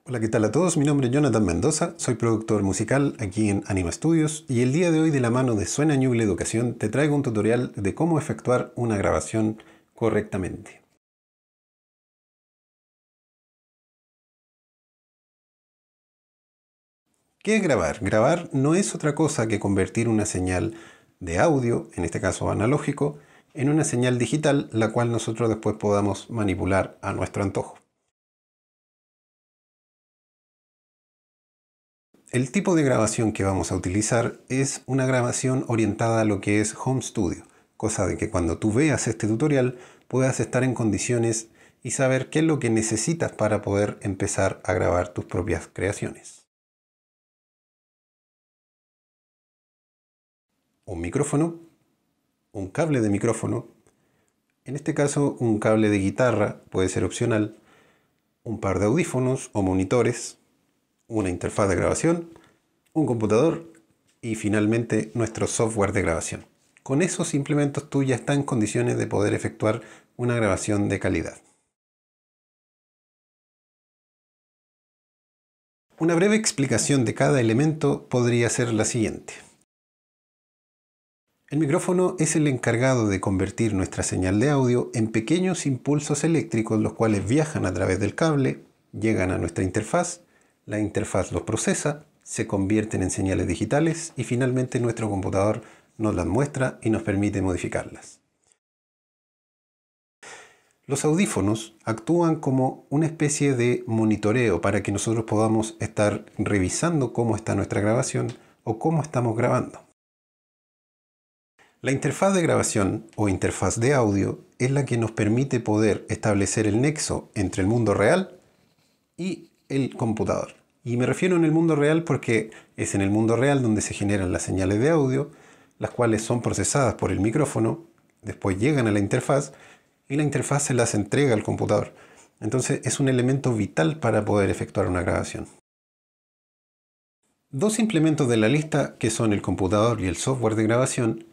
Hola, ¿qué tal a todos? Mi nombre es Jonathan Mendoza, soy productor musical aquí en Anima Studios y el día de hoy de la mano de Suena Ñuble Educación te traigo un tutorial de cómo efectuar una grabación correctamente. ¿Qué es grabar? Grabar no es otra cosa que convertir una señal de audio, en este caso analógico, en una señal digital, la cual nosotros después podamos manipular a nuestro antojo. El tipo de grabación que vamos a utilizar es una grabación orientada a lo que es Home Studio, cosa de que cuando tú veas este tutorial puedas estar en condiciones y saber qué es lo que necesitas para poder empezar a grabar tus propias creaciones. Un micrófono, un cable de micrófono, en este caso un cable de guitarra puede ser opcional, un par de audífonos o monitores, una interfaz de grabación, un computador y finalmente nuestro software de grabación. Con esos implementos tú ya estás en condiciones de poder efectuar una grabación de calidad. Una breve explicación de cada elemento podría ser la siguiente. El micrófono es el encargado de convertir nuestra señal de audio en pequeños impulsos eléctricos, los cuales viajan a través del cable, llegan a nuestra interfaz, la interfaz los procesa, se convierten en señales digitales y finalmente nuestro computador nos las muestra y nos permite modificarlas. Los audífonos actúan como una especie de monitoreo para que nosotros podamos estar revisando cómo está nuestra grabación o cómo estamos grabando. La interfaz de grabación o interfaz de audio es la que nos permite poder establecer el nexo entre el mundo real y el computador. Y me refiero en el mundo real porque es en el mundo real donde se generan las señales de audio, las cuales son procesadas por el micrófono, después llegan a la interfaz y la interfaz se las entrega al computador. Entonces es un elemento vital para poder efectuar una grabación. Dos implementos de la lista, que son el computador y el software de grabación,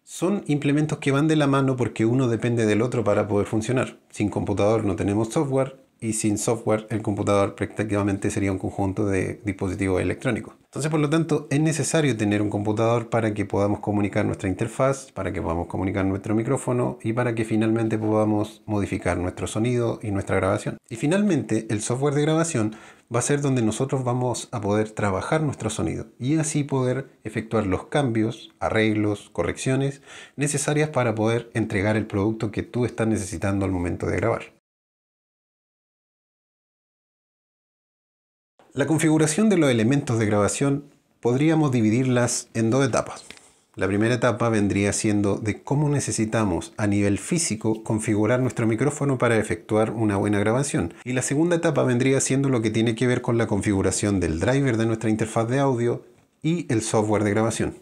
son implementos que van de la mano porque uno depende del otro para poder funcionar. Sin computador no tenemos software y sin software el computador prácticamente sería un conjunto de dispositivos electrónicos. Entonces, por lo tanto, es necesario tener un computador para que podamos comunicar nuestra interfaz, para que podamos comunicar nuestro micrófono y para que finalmente podamos modificar nuestro sonido y nuestra grabación. Y finalmente, el software de grabación va a ser donde nosotros vamos a poder trabajar nuestro sonido y así poder efectuar los cambios, arreglos, correcciones necesarias para poder entregar el producto que tú estás necesitando al momento de grabar. La configuración de los elementos de grabación podríamos dividirlas en dos etapas. La primera etapa vendría siendo de cómo necesitamos a nivel físico configurar nuestro micrófono para efectuar una buena grabación. Y la segunda etapa vendría siendo lo que tiene que ver con la configuración del driver de nuestra interfaz de audio y el software de grabación.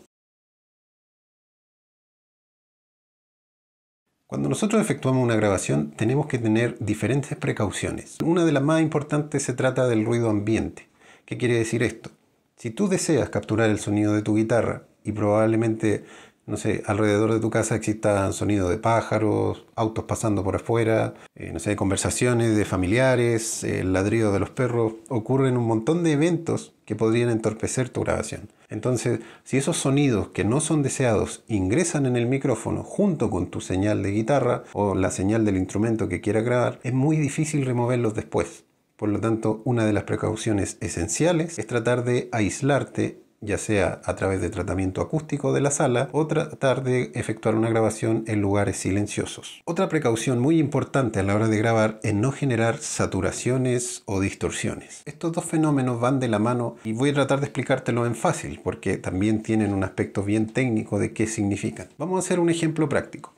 Cuando nosotros efectuamos una grabación tenemos que tener diferentes precauciones. Una de las más importantes se trata del ruido ambiente. ¿Qué quiere decir esto? Si tú deseas capturar el sonido de tu guitarra y probablemente, no sé, alrededor de tu casa exista sonido de pájaros, autos pasando por afuera, no sé, conversaciones de familiares, el ladrido de los perros, ocurren un montón de eventos que podrían entorpecer tu grabación. Entonces, si esos sonidos que no son deseados ingresan en el micrófono junto con tu señal de guitarra o la señal del instrumento que quieras grabar, es muy difícil removerlos después. Por lo tanto, una de las precauciones esenciales es tratar de aislarte, ya sea a través de tratamiento acústico de la sala o tratar de efectuar una grabación en lugares silenciosos. Otra precaución muy importante a la hora de grabar es no generar saturaciones o distorsiones. Estos dos fenómenos van de la mano y voy a tratar de explicártelo en fácil porque también tienen un aspecto bien técnico de qué significan. Vamos a hacer un ejemplo práctico.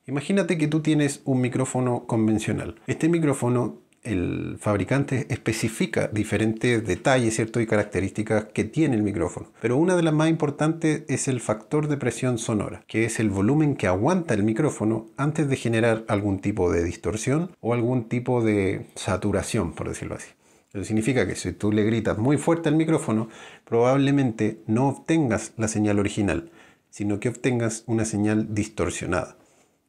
Imagínate que tú tienes un micrófono convencional. Este micrófono, el fabricante especifica diferentes detalles, ¿cierto? Y características que tiene el micrófono. Pero una de las más importantes es el factor de presión sonora, que es el volumen que aguanta el micrófono antes de generar algún tipo de distorsión o algún tipo de saturación, por decirlo así. Eso significa que si tú le gritas muy fuerte al micrófono, probablemente no obtengas la señal original, sino que obtengas una señal distorsionada.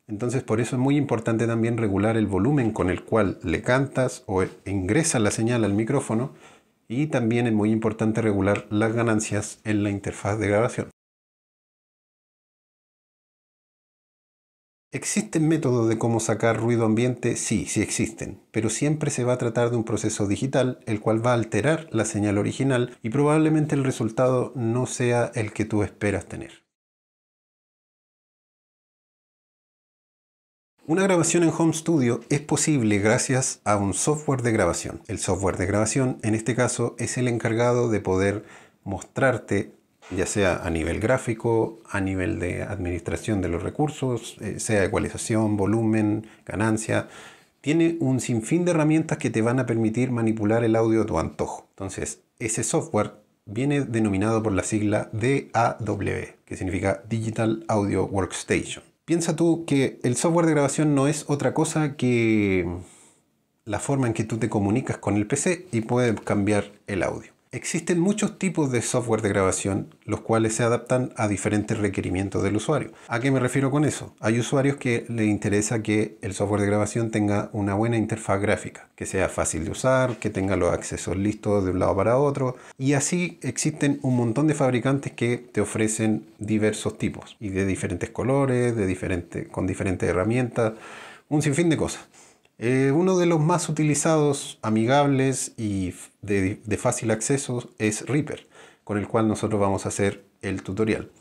Entonces por eso es muy importante también regular el volumen con el cual le cantas o ingresas la señal al micrófono Y también es muy importante regular las ganancias en la interfaz de grabación. ¿Existen métodos de cómo sacar ruido ambiente? Sí, sí existen, pero siempre se va a tratar de un proceso digital, el cual va a alterar la señal original y probablemente el resultado no sea el que tú esperas tener. Una grabación en Home Studio es posible gracias a un software de grabación. El software de grabación, en este caso, es el encargado de poder mostrarte, ya sea a nivel gráfico, a nivel de administración de los recursos, sea ecualización, volumen, ganancia. Tiene un sinfín de herramientas que te van a permitir manipular el audio a tu antojo. Entonces, ese software viene denominado por la sigla DAW, que significa Digital Audio Workstation. Piensa tú que el software de grabación no es otra cosa que la forma en que tú te comunicas con el PC y puedes cambiar el audio. Existen muchos tipos de software de grabación, los cuales se adaptan a diferentes requerimientos del usuario. ¿A qué me refiero con eso? Hay usuarios que les interesa que el software de grabación tenga una buena interfaz gráfica, que sea fácil de usar, que tenga los accesos listos de un lado para otro. Y así existen un montón de fabricantes que te ofrecen diversos tipos y de diferentes colores, con diferentes herramientas, un sinfín de cosas. Uno de los más utilizados, amigables y de fácil acceso es Reaper, con el cual nosotros vamos a hacer el tutorial.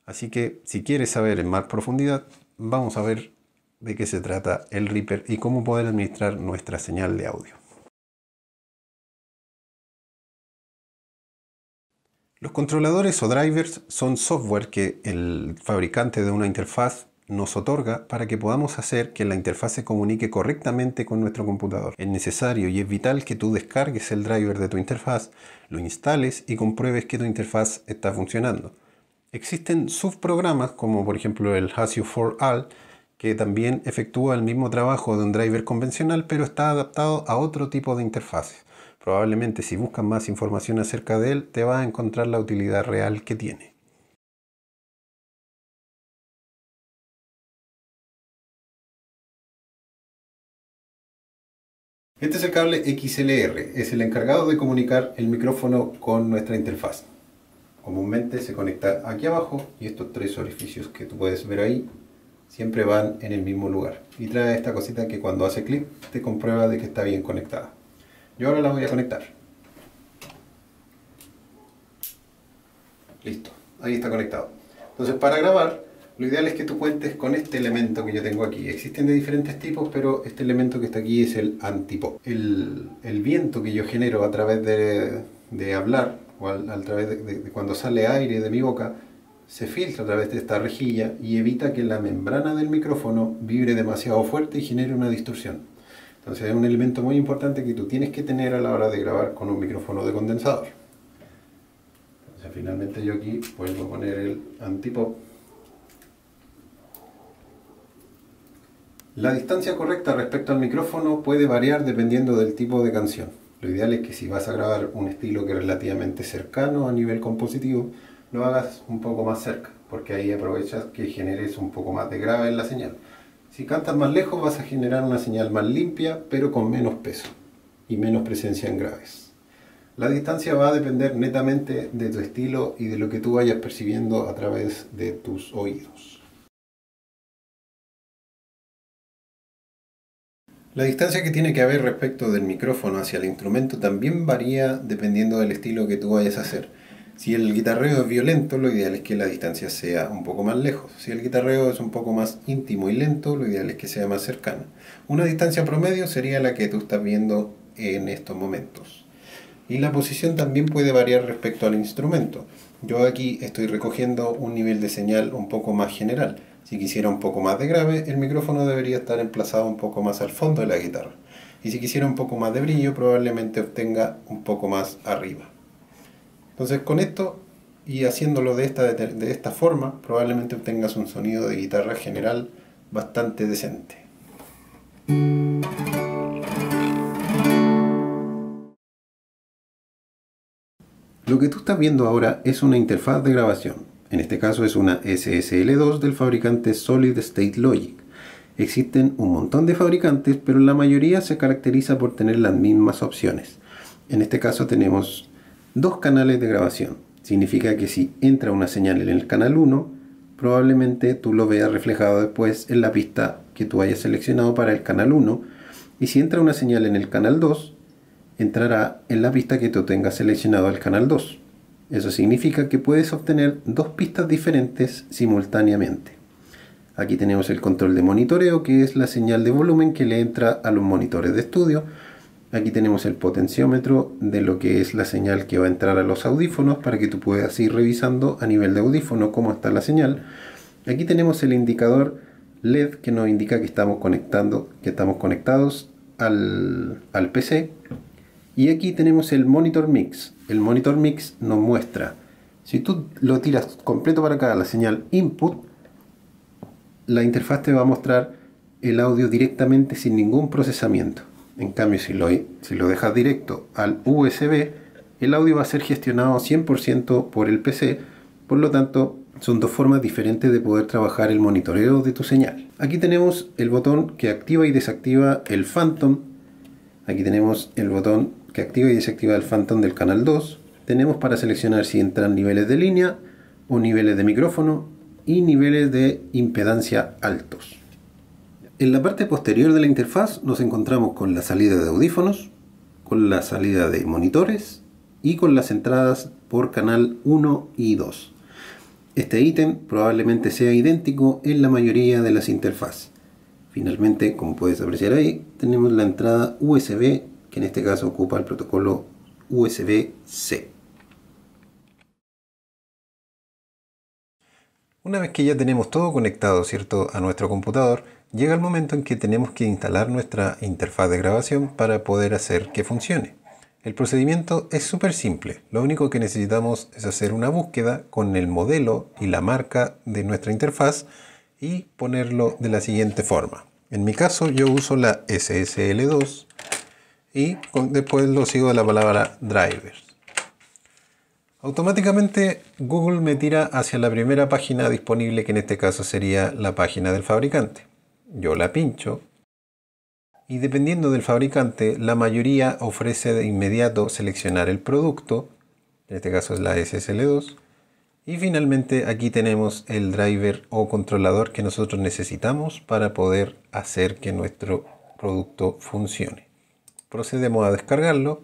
Así que si quieres saber en más profundidad, vamos a ver de qué se trata el Reaper y cómo poder administrar nuestra señal de audio. Los controladores o drivers son software que el fabricante de una interfaz nos otorga para que podamos hacer que la interfaz se comunique correctamente con nuestro computador. Es necesario y es vital que tú descargues el driver de tu interfaz, lo instales y compruebes que tu interfaz está funcionando. Existen subprogramas como por ejemplo el Hasio for All, que también efectúa el mismo trabajo de un driver convencional, pero está adaptado a otro tipo de interfaces. Probablemente si buscas más información acerca de él, te vas a encontrar la utilidad real que tiene. Este es el cable XLR, es el encargado de comunicar el micrófono con nuestra interfaz. Comúnmente se conecta aquí abajo y estos tres orificios que tú puedes ver ahí siempre van en el mismo lugar. Y trae esta cosita que cuando hace clic te comprueba de que está bien conectada. Yo ahora la voy a conectar. Listo, ahí está conectado. Entonces para grabar, lo ideal es que tú cuentes con este elemento que yo tengo aquí. Existen de diferentes tipos, pero este elemento que está aquí es el antipop. El viento que yo genero a través de hablar, o a través de cuando sale aire de mi boca, se filtra a través de esta rejilla y evita que la membrana del micrófono vibre demasiado fuerte y genere una distorsión. Entonces es un elemento muy importante que tú tienes que tener a la hora de grabar con un micrófono de condensador. Entonces finalmente yo aquí vuelvo a poner el antipop. La distancia correcta respecto al micrófono puede variar dependiendo del tipo de canción. Lo ideal es que si vas a grabar un estilo que es relativamente cercano a nivel compositivo, lo hagas un poco más cerca, porque ahí aprovechas que generes un poco más de grave en la señal. Si cantas más lejos vas a generar una señal más limpia, pero con menos peso y menos presencia en graves. La distancia va a depender netamente de tu estilo y de lo que tú vayas percibiendo a través de tus oídos. La distancia que tiene que haber respecto del micrófono hacia el instrumento también varía dependiendo del estilo que tú vayas a hacer. Si el guitarreo es violento, lo ideal es que la distancia sea un poco más lejos. Si el guitarreo es un poco más íntimo y lento, lo ideal es que sea más cercana. Una distancia promedio sería la que tú estás viendo en estos momentos. Y la posición también puede variar respecto al instrumento. Yo aquí estoy recogiendo un nivel de señal un poco más general. Si quisiera un poco más de grave, el micrófono debería estar emplazado un poco más al fondo de la guitarra. Y si quisiera un poco más de brillo, probablemente obtenga un poco más arriba. Entonces con esto y haciéndolo de esta forma, probablemente obtengas un sonido de guitarra general bastante decente. Lo que tú estás viendo ahora es una interfaz de grabación. En este caso es una SSL2 del fabricante Solid State Logic. Existen un montón de fabricantes, pero la mayoría se caracteriza por tener las mismas opciones. En este caso tenemos dos canales de grabación. Significa que si entra una señal en el canal 1, probablemente tú lo veas reflejado después en la pista que tú hayas seleccionado para el canal 1. Y si entra una señal en el canal 2, entrará en la pista que tú tengas seleccionado al canal 2. Eso significa que puedes obtener dos pistas diferentes simultáneamente. Aquí tenemos el control de monitoreo, que es la señal de volumen que le entra a los monitores de estudio. Aquí tenemos el potenciómetro de lo que es la señal que va a entrar a los audífonos para que tú puedas ir revisando a nivel de audífono cómo está la señal. Aquí tenemos el indicador LED que nos indica que estamos conectados al PC. Y aquí tenemos el monitor mix. El monitor mix nos muestra, si tú lo tiras completo para acá, la señal input, la interfaz te va a mostrar el audio directamente sin ningún procesamiento. En cambio, si lo dejas directo al USB, el audio va a ser gestionado 100% por el PC. Por lo tanto, son dos formas diferentes de poder trabajar el monitoreo de tu señal. Aquí tenemos el botón que activa y desactiva el Phantom. Aquí tenemos el botón que activa y desactiva el Phantom del canal 2. Tenemos para seleccionar si entran niveles de línea o niveles de micrófono y niveles de impedancia altos. En la parte posterior de la interfaz nos encontramos con la salida de audífonos, con la salida de monitores y con las entradas por canal 1 y 2. Este ítem probablemente sea idéntico en la mayoría de las interfaces. Finalmente, como puedes apreciar ahí, tenemos la entrada USB, que en este caso ocupa el protocolo USB-C. Una vez que ya tenemos todo conectado, ¿cierto?, a nuestro computador, llega el momento en que tenemos que instalar nuestra interfaz de grabación para poder hacer que funcione. El procedimiento es súper simple. Lo único que necesitamos es hacer una búsqueda con el modelo y la marca de nuestra interfaz y ponerlo de la siguiente forma. En mi caso yo uso la SSL2 y después lo sigo de la palabra drivers. Automáticamente Google me tira hacia la primera página disponible, que en este caso sería la página del fabricante. Yo la pincho y dependiendo del fabricante, la mayoría ofrece de inmediato seleccionar el producto, en este caso es la SSL2, y finalmente aquí tenemos el driver o controlador que nosotros necesitamos para poder hacer que nuestro producto funcione. Procedemos a descargarlo.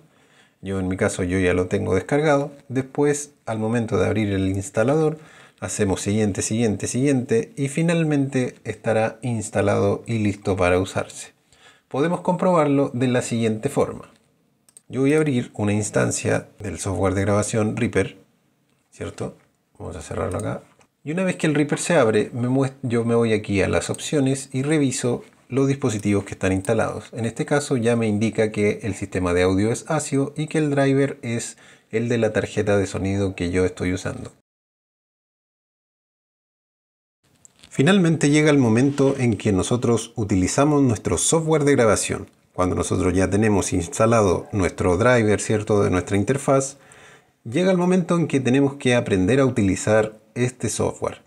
Yo en mi caso yo ya lo tengo descargado. Después, al momento de abrir el instalador, hacemos siguiente, siguiente, siguiente y finalmente estará instalado y listo para usarse. Podemos comprobarlo de la siguiente forma. Yo voy a abrir una instancia del software de grabación Reaper, ¿cierto? Vamos a cerrarlo acá. Y una vez que el Reaper se abre, yo me voy aquí a las opciones y reviso los dispositivos que están instalados. En este caso ya me indica que el sistema de audio es ASIO y que el driver es el de la tarjeta de sonido que yo estoy usando. Finalmente llega el momento en que nosotros utilizamos nuestro software de grabación. Cuando nosotros ya tenemos instalado nuestro driver, ¿cierto?, de nuestra interfaz, llega el momento en que tenemos que aprender a utilizar este software.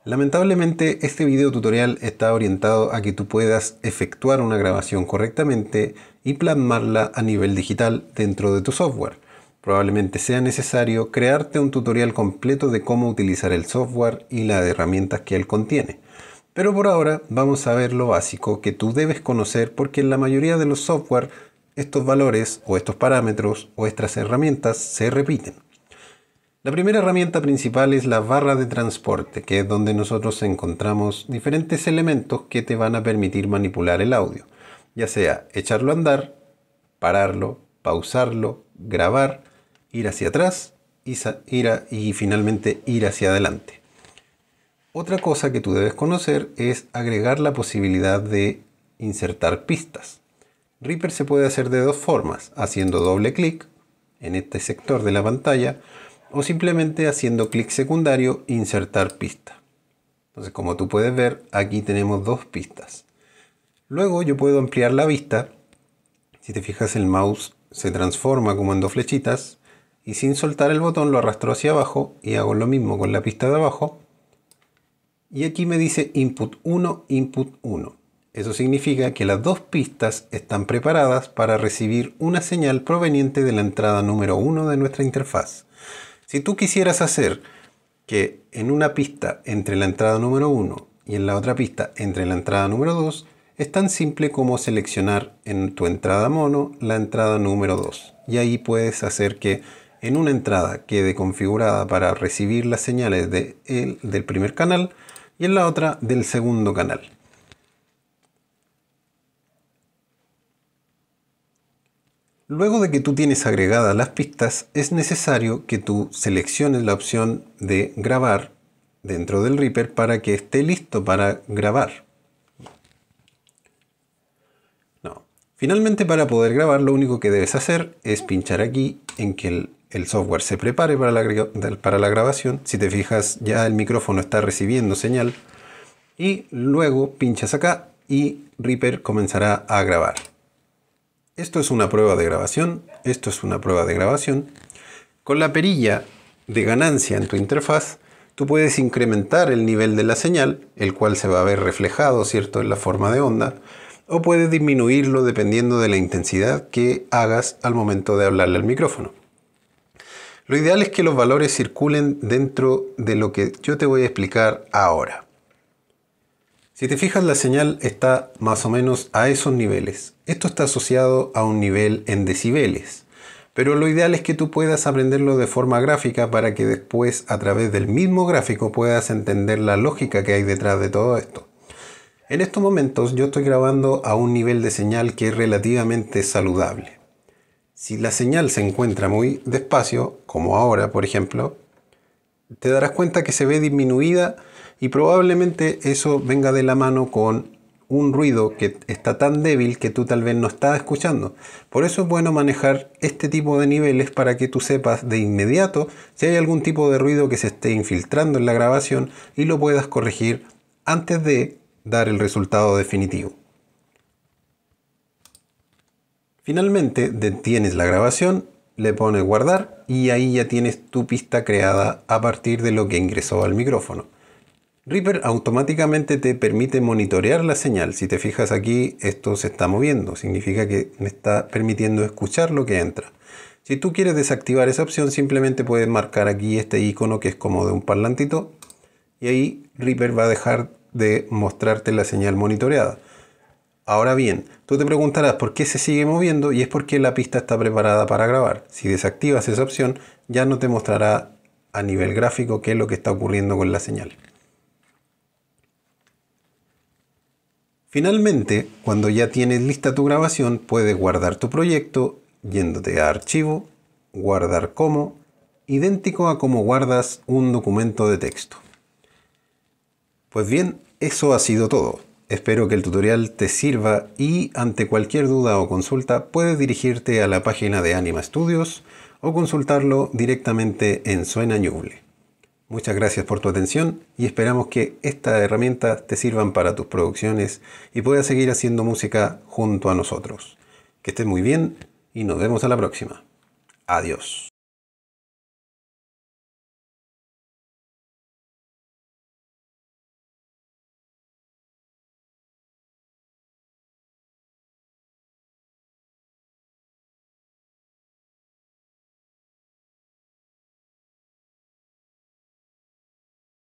Lamentablemente este video tutorial está orientado a que tú puedas efectuar una grabación correctamente y plasmarla a nivel digital dentro de tu software. Probablemente sea necesario crearte un tutorial completo de cómo utilizar el software y las herramientas que él contiene. Pero por ahora vamos a ver lo básico que tú debes conocer, porque en la mayoría de los software estos valores o estos parámetros o estas herramientas se repiten. La primera herramienta principal es la barra de transporte, que es donde nosotros encontramos diferentes elementos que te van a permitir manipular el audio, ya sea echarlo a andar, pararlo, pausarlo, grabar, ir hacia atrás y finalmente ir hacia adelante. Otra cosa que tú debes conocer es agregar la posibilidad de insertar pistas. Reaper se puede hacer de dos formas: haciendo doble clic en este sector de la pantalla o simplemente haciendo clic secundario insertar pista. Entonces, como tú puedes ver, aquí tenemos dos pistas. Luego yo puedo ampliar la vista. Si te fijas, el mouse se transforma como en dos flechitas y sin soltar el botón lo arrastro hacia abajo y hago lo mismo con la pista de abajo. Y aquí me dice Input 1, Input 1. Eso significa que las dos pistas están preparadas para recibir una señal proveniente de la entrada número 1 de nuestra interfaz. Si tú quisieras hacer que en una pista entre la entrada número 1 y en la otra pista entre la entrada número 2, es tan simple como seleccionar en tu entrada mono la entrada número 2. Y ahí puedes hacer que en una entrada quede configurada para recibir las señales del primer canal y en la otra del segundo canal. Luego de que tú tienes agregadas las pistas, es necesario que tú selecciones la opción de grabar dentro del Reaper para que esté listo para grabar. Finalmente, para poder grabar, lo único que debes hacer es pinchar aquí en que el software se prepare para la grabación. Si te fijas, ya el micrófono está recibiendo señal. Y luego pinchas acá y Reaper comenzará a grabar. Esto es una prueba de grabación. Esto es una prueba de grabación. Con la perilla de ganancia en tu interfaz, tú puedes incrementar el nivel de la señal, el cual se va a ver reflejado, ¿cierto?, en la forma de onda. O puedes disminuirlo dependiendo de la intensidad que hagas al momento de hablarle al micrófono. Lo ideal es que los valores circulen dentro de lo que yo te voy a explicar ahora. Si te fijas, la señal está más o menos a esos niveles. Esto está asociado a un nivel en decibeles. Pero lo ideal es que tú puedas aprenderlo de forma gráfica para que después, a través del mismo gráfico, puedas entender la lógica que hay detrás de todo esto. En estos momentos yo estoy grabando a un nivel de señal que es relativamente saludable. Si la señal se encuentra muy despacio, como ahora por ejemplo, te darás cuenta que se ve disminuida y probablemente eso venga de la mano con un ruido que está tan débil que tú tal vez no estás escuchando. Por eso es bueno manejar este tipo de niveles para que tú sepas de inmediato si hay algún tipo de ruido que se esté infiltrando en la grabación y lo puedas corregir antes de dar el resultado definitivo. Finalmente detienes la grabación, le pones guardar y ahí ya tienes tu pista creada a partir de lo que ingresó al micrófono. Reaper automáticamente te permite monitorear la señal. Si te fijas aquí, esto se está moviendo, significa que me está permitiendo escuchar lo que entra. Si tú quieres desactivar esa opción, simplemente puedes marcar aquí este icono que es como de un parlantito y ahí Reaper va a dejar de mostrarte la señal monitoreada. Ahora bien, tú te preguntarás por qué se sigue moviendo y es porque la pista está preparada para grabar. Si desactivas esa opción, ya no te mostrará a nivel gráfico qué es lo que está ocurriendo con la señal. Finalmente, cuando ya tienes lista tu grabación, puedes guardar tu proyecto yéndote a Archivo, Guardar como, idéntico a como guardas un documento de texto. Pues bien, eso ha sido todo. Espero que el tutorial te sirva y ante cualquier duda o consulta puedes dirigirte a la página de Anima Studios o consultarlo directamente en Suena Ñuble. Muchas gracias por tu atención y esperamos que estas herramientas te sirvan para tus producciones y puedas seguir haciendo música junto a nosotros. Que estés muy bien y nos vemos a la próxima. Adiós.